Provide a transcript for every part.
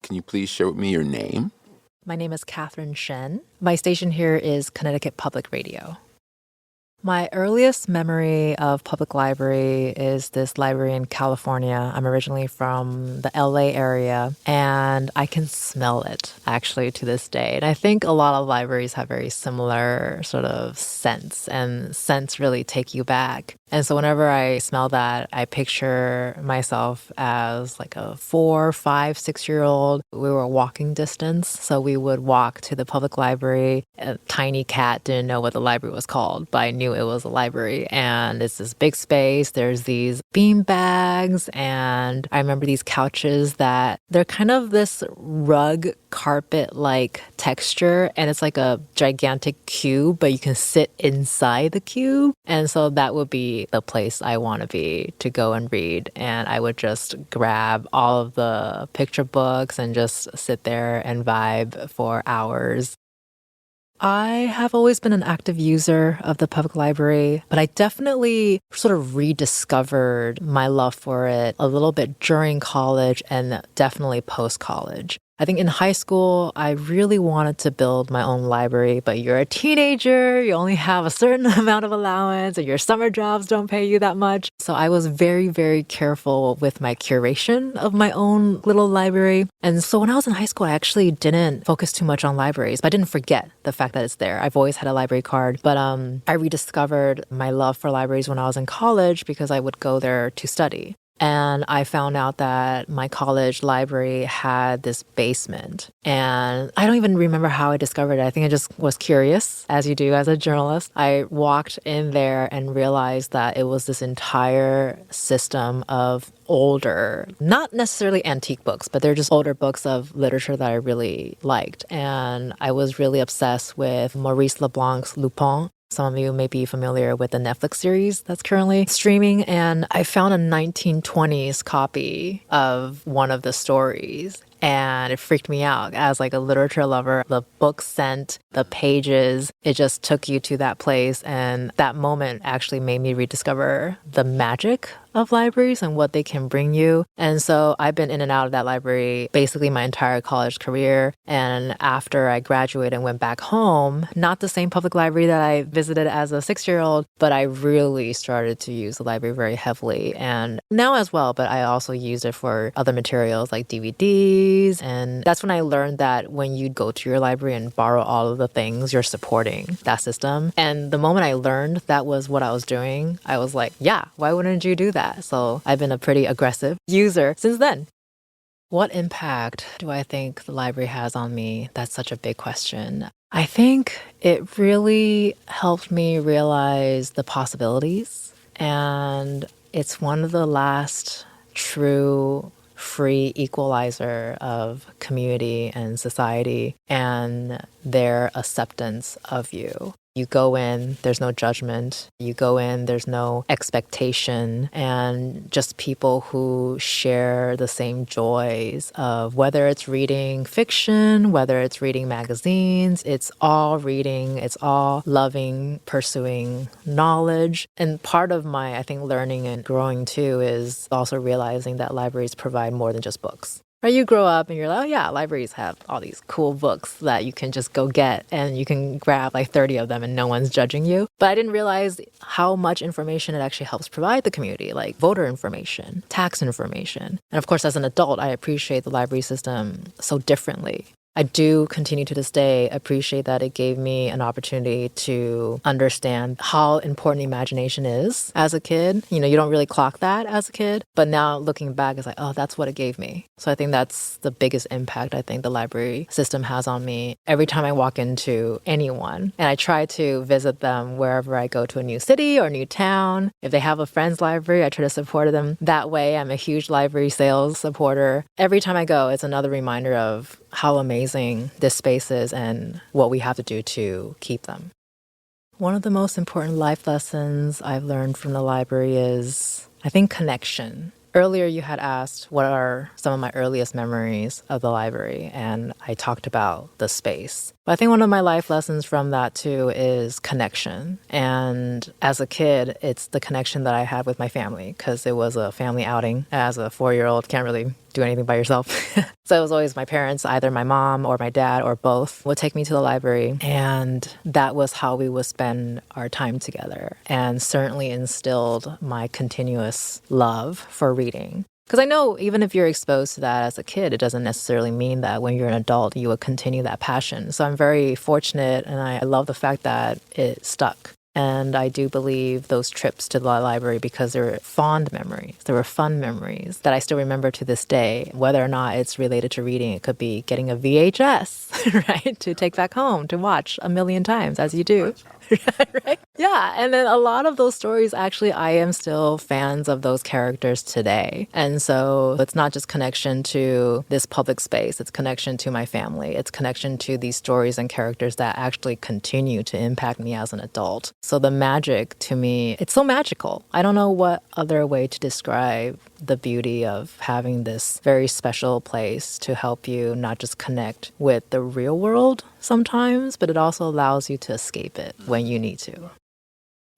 Can you please share with me your name? My name is Catherine Shen. My station here is Connecticut Public Radio. My earliest memory of public library is this library in California. I'm originally from the LA area, and I can smell it actually to this day. And I think a lot of libraries have very similar sort of scents, and scents really take you back. And so whenever I smell that, I picture myself as like a 4, 5, 6-year-old. We were walking distance, so we would walk to the public library. A tiny cat didn't know what the library was called, but I knew it was a library. And it's this big space. There's these bean bags, and I remember these couches that they're kind of this rug carpet-like texture, and it's like a gigantic cube, but you can sit inside the cube. And so that would be the place I want to be to go and read. And I would just grab all of the picture books and just sit there and vibe for hours. I have always been an active user of the public library, but I definitely sort of rediscovered my love for it a little bit during college and definitely post-college. I think in high school, I really wanted to build my own library, but you're a teenager, you only have a certain amount of allowance, and your summer jobs don't pay you that much. So I was very, very careful with my curation of my own little library. And so when I was in high school, I actually didn't focus too much on libraries, but I didn't forget the fact that it's there. I've always had a library card, but I rediscovered my love for libraries when I was in college because I would go there to study. And I found out that my college library had this basement. And I don't even remember how I discovered it. I think I just was curious, as you do as a journalist. I walked in there and realized that it was this entire system of older, not necessarily antique books, but they're just older books of literature that I really liked. And I was really obsessed with Maurice Leblanc's Lupin. Some of you may be familiar with the Netflix series that's currently streaming, and I found a 1920s copy of one of the stories. And it freaked me out as like a literature lover. The book scent, the pages, it just took you to that place. And that moment actually made me rediscover the magic of libraries and what they can bring you. And so I've been in and out of that library basically my entire college career. And after I graduated and went back home, not the same public library that I visited as a 6-year-old, but I really started to use the library very heavily. And now as well, but I also used it for other materials like DVDs. And that's when I learned that when you go to your library and borrow all of the things, you're supporting that system. And the moment I learned that was what I was doing, I was like, yeah, why wouldn't you do that? So I've been a pretty aggressive user since then. What impact do I think the library has on me? That's such a big question. I think it really helped me realize the possibilities. And it's one of the last true free equalizer of community and society and their acceptance of you. You go in, there's no judgment. You go in, there's no expectation, and just people who share the same joys of whether it's reading fiction, whether it's reading magazines, it's all reading, it's all loving, pursuing knowledge. And part of my, I think, learning and growing too is also realizing that libraries provide more than just books. Or you grow up and you're like, oh yeah, libraries have all these cool books that you can just go get and you can grab like 30 of them and no one's judging you. But I didn't realize how much information it actually helps provide the community, like voter information, tax information. And of course, as an adult, I appreciate the library system so differently. I do continue to this day appreciate that it gave me an opportunity to understand how important imagination is as a kid. You know, you don't really clock that as a kid, but now looking back, it's like, oh, that's what it gave me. So I think that's the biggest impact I think the library system has on me. Every time I walk into anyone, and I try to visit them wherever I go to a new city or new town. If they have a friend's library, I try to support them that way. I'm a huge library sales supporter. Every time I go, it's another reminder of how amazing this space is and what we have to do to keep them. One of the most important life lessons I've learned from the library is, I think, connection. Earlier, you had asked what are some of my earliest memories of the library, and I talked about the space. But I think one of my life lessons from that too is connection. And as a kid, it's the connection that I had with my family because it was a family outing. As a 4-year-old, can't really do anything by yourself. So it was always my parents, either my mom or my dad or both, would take me to the library. And that was how we would spend our time together, and certainly instilled my continuous love for reading. Because I know even if you're exposed to that as a kid, it doesn't necessarily mean that when you're an adult, you would continue that passion. So I'm very fortunate, and I love the fact that it stuck. And I do believe those trips to the library, because they were fond memories, they were fun memories that I still remember to this day. Whether or not it's related to reading, it could be getting a VHS, right, to take back home to watch a million times, as you do. Right? Yeah. And then a lot of those stories, actually, I am still fans of those characters today. And so it's not just connection to this public space, it's connection to my family, it's connection to these stories and characters that actually continue to impact me as an adult. So the magic, to me, it's so magical. I don't know what other way to describe the beauty of having this very special place to help you not just connect with the real world sometimes, but it also allows you to escape it when you need to.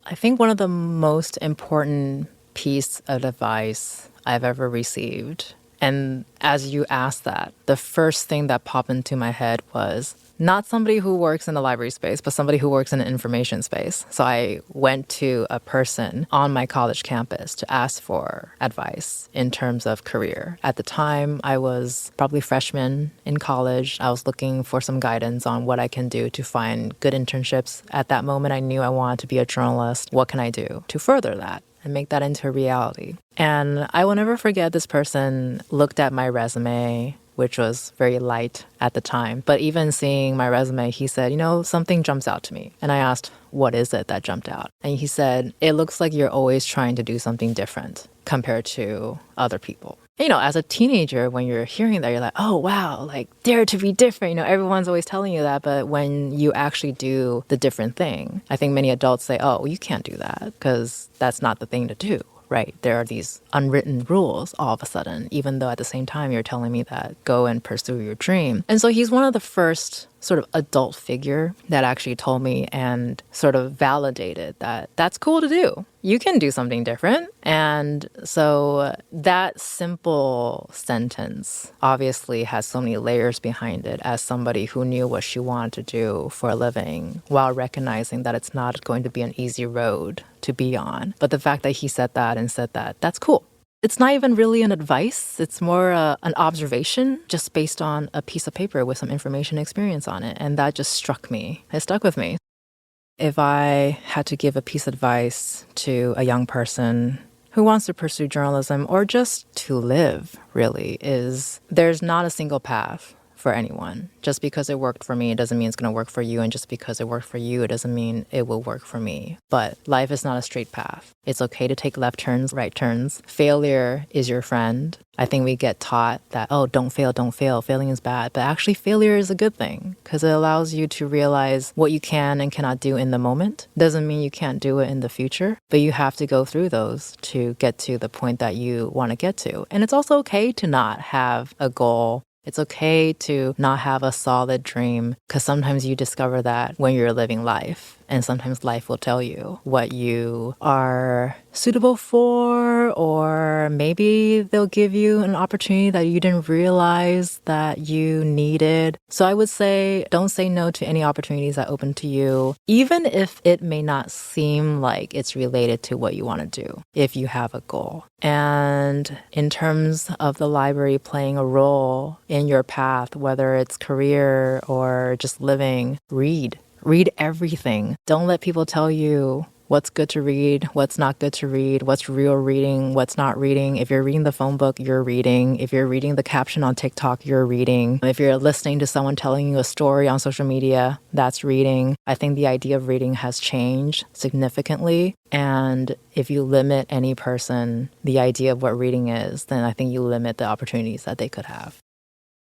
I think one of the most important piece of advice I've ever received, and as you asked that, the first thing that popped into my head was not somebody who works in the library space, but somebody who works in an information space. So I went to a person on my college campus to ask for advice in terms of career. At the time, I was probably freshman in college. I was looking for some guidance on what I can do to find good internships. At that moment, I knew I wanted to be a journalist. What can I do to further that and make that into a reality? And I will never forget, this person looked at my resume, which was very light at the time. But even seeing my resume, he said, something jumps out to me. And I asked, what is it that jumped out? And he said, it looks like you're always trying to do something different compared to other people. As a teenager, when you're hearing that, you're like, oh, wow, like dare to be different. Everyone's always telling you that. But when you actually do the different thing, I think many adults say, oh, you can't do that because that's not the thing to do. Right. There are these unwritten rules all of a sudden, even though at the same time you're telling me that go and pursue your dream. And so he's one of the first sort of adult figure that actually told me and sort of validated that that's cool to do. You can do something different. And so that simple sentence obviously has so many layers behind it, as somebody who knew what she wanted to do for a living while recognizing that it's not going to be an easy road to be on. But the fact that he said that and said that, that's cool. It's not even really an advice. It's more an observation just based on a piece of paper with some information experience on it. And that just struck me. It stuck with me. If I had to give a piece of advice to a young person who wants to pursue journalism or just to live, really, is there's not a single path for anyone. Just because it worked for me, it doesn't mean it's going to work for you. And just because it worked for you, it doesn't mean it will work for me. But life is not a straight path. It's okay to take left turns, right turns. Failure is your friend. I think we get taught that, oh, don't fail, don't fail. Failing is bad. But actually, failure is a good thing because it allows you to realize what you can and cannot do in the moment. Doesn't mean you can't do it in the future, but you have to go through those to get to the point that you want to get to. And it's also okay to not have a goal. It's okay to not have a solid dream because sometimes you discover that when you're living life. And sometimes life will tell you what you are suitable for, or maybe they'll give you an opportunity that you didn't realize that you needed. So I would say don't say no to any opportunities that open to you, even if it may not seem like it's related to what you want to do, if you have a goal. And in terms of the library playing a role in your path, whether it's career or just living, read. Read everything. Don't let people tell you what's good to read, what's not good to read, what's real reading, what's not reading. If you're reading the phone book, you're reading. If you're reading the caption on TikTok, you're reading. If you're listening to someone telling you a story on social media, that's reading. I think the idea of reading has changed significantly. And if you limit any person the idea of what reading is, then I think you limit the opportunities that they could have.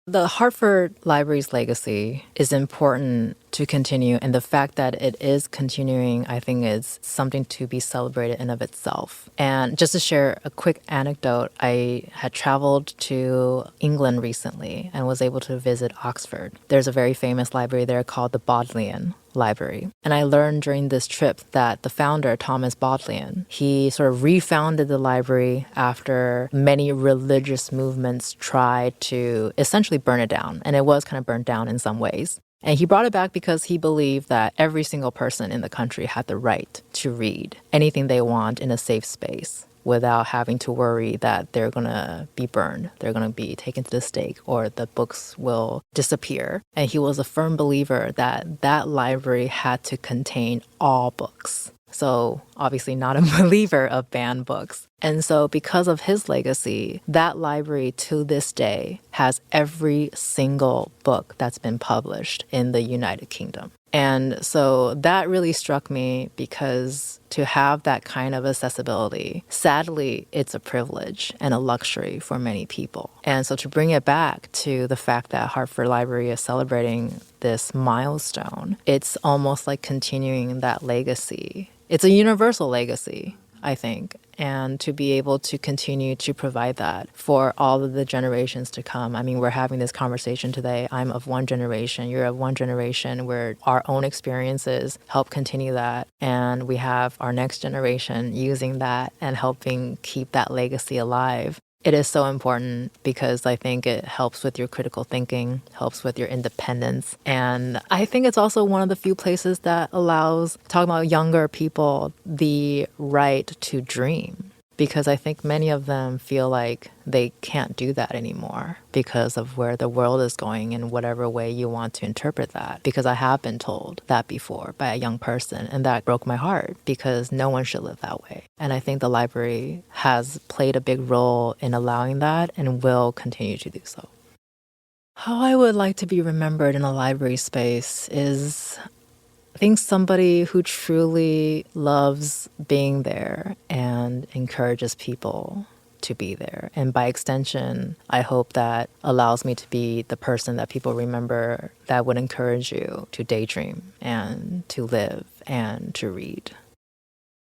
The Hartford Library's legacy is important to continue, and the fact that it is continuing, I think, is something to be celebrated in of itself. And just to share a quick anecdote, I had traveled to England recently and was able to visit Oxford. There's a very famous library there called the Bodleian Library. And I learned during this trip that the founder, Thomas Bodleian, he sort of refounded the library after many religious movements tried to essentially burn it down. And it was kind of burnt down in some ways. And he brought it back because he believed that every single person in the country had the right to read anything they want in a safe space without having to worry that they're going to be burned, they're going to be taken to the stake, or the books will disappear. And he was a firm believer that that library had to contain all books. So obviously not a believer of banned books. And so because of his legacy, that library to this day has every single book that's been published in the United Kingdom. And so that really struck me because to have that kind of accessibility, sadly, it's a privilege and a luxury for many people. And so to bring it back to the fact that Hartford Library is celebrating this milestone, it's almost like continuing that legacy. It's a universal legacy, I think, and to be able to continue to provide that for all of the generations to come. I mean, we're having this conversation today. I'm of one generation, you're of one generation, where our own experiences help continue that. And we have our next generation using that and helping keep that legacy alive. It is so important because I think it helps with your critical thinking, helps with your independence. And I think it's also one of the few places that allows, talking about younger people, the right to dream. Because I think many of them feel like they can't do that anymore because of where the world is going in whatever way you want to interpret that. Because I have been told that before by a young person, and that broke my heart because no one should live that way. And I think the library has played a big role in allowing that and will continue to do so. How I would like to be remembered in a library space is, I think, somebody who truly loves being there and encourages people to be there. And by extension, I hope that allows me to be the person that people remember that would encourage you to daydream and to live and to read.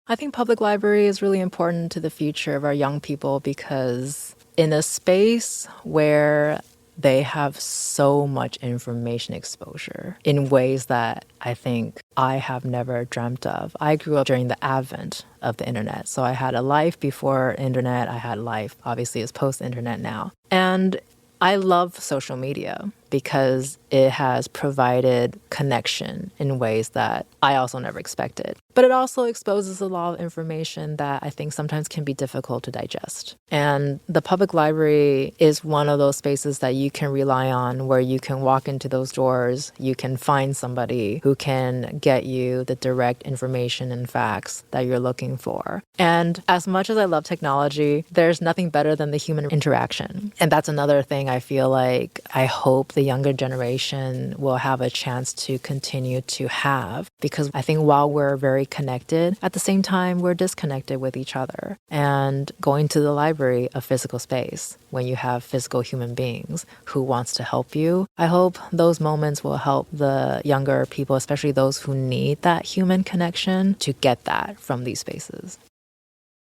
I think public library is really important to the future of our young people because in a space where they have so much information exposure in ways that I think I have never dreamt of. I grew up during the advent of the internet. So I had a life before internet. I had life, obviously, is post-internet now. And I love social media because it has provided connection in ways that I also never expected. But it also exposes a lot of information that I think sometimes can be difficult to digest. And the public library is one of those spaces that you can rely on, where you can walk into those doors, you can find somebody who can get you the direct information and facts that you're looking for. And as much as I love technology, there's nothing better than the human interaction. And that's another thing I feel like I hope the younger generation will have a chance to continue to have, because I think while we're very connected, at the same time, we're disconnected with each other. And going to the library, a physical space, when you have physical human beings who wants to help you, I hope those moments will help the younger people, especially those who need that human connection, to get that from these spaces.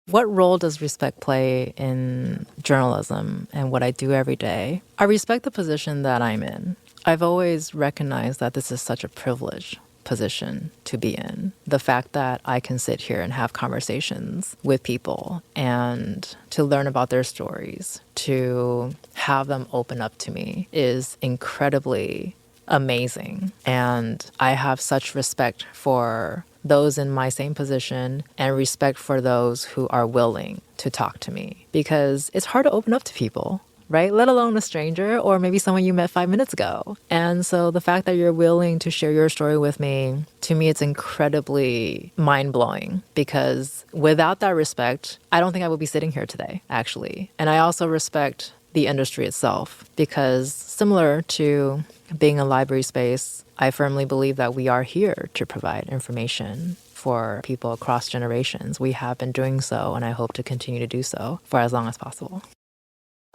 What role does respect play in journalism and what I do every day? I respect the position that I'm in. I've always recognized that this is such a privileged position to be in. The fact that I can sit here and have conversations with people and to learn about their stories, to have them open up to me, is incredibly amazing. And I have such respect for those in my same position and respect for those who are willing to talk to me, because it's hard to open up to people, right? Let alone a stranger or maybe someone you met 5 minutes ago. And so the fact that you're willing to share your story with me, to me, it's incredibly mind-blowing, because without that respect, I don't think I would be sitting here today, actually. And I also respect the industry itself, because similar to being a library space, I firmly believe that we are here to provide information for people across generations. We have been doing so, and I hope to continue to do so for as long as possible.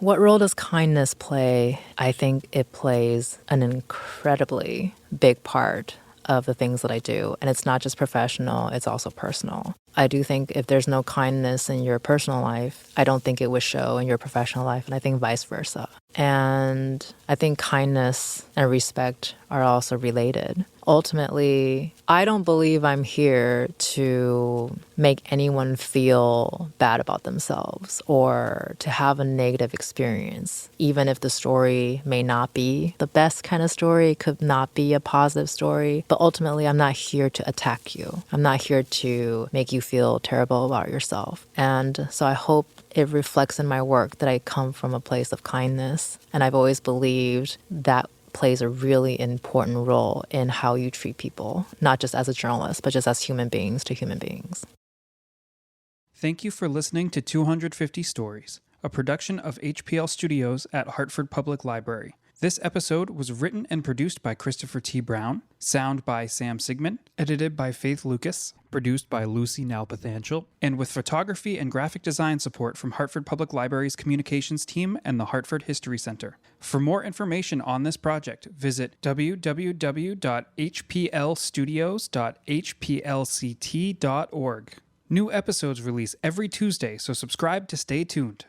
What role does kindness play? I think it plays an incredibly big part of the things that I do. And it's not just professional, it's also personal. I do think if there's no kindness in your personal life, I don't think it would show in your professional life, and I think vice versa. And I think kindness and respect are also related. Ultimately, I don't believe I'm here to make anyone feel bad about themselves or to have a negative experience. Even if the story may not be the best kind of story, it could not be a positive story. But ultimately, I'm not here to attack you. I'm not here to make you feel terrible about yourself. And so I hope it reflects in my work that I come from a place of kindness. And I've always believed that plays a really important role in how you treat people, not just as a journalist, but just as human beings to human beings. Thank you for listening to 250 Stories, a production of HPL Studios at Hartford Public Library. This episode was written and produced by Christopher T. Brown, sound by Sam Sigmund, edited by Faith Lucas, produced by Lucy Nalpathanchel, and with photography and graphic design support from Hartford Public Library's communications team and the Hartford History Center. For more information on this project, visit www.hplstudios.hplct.org. New episodes release every Tuesday, so subscribe to stay tuned.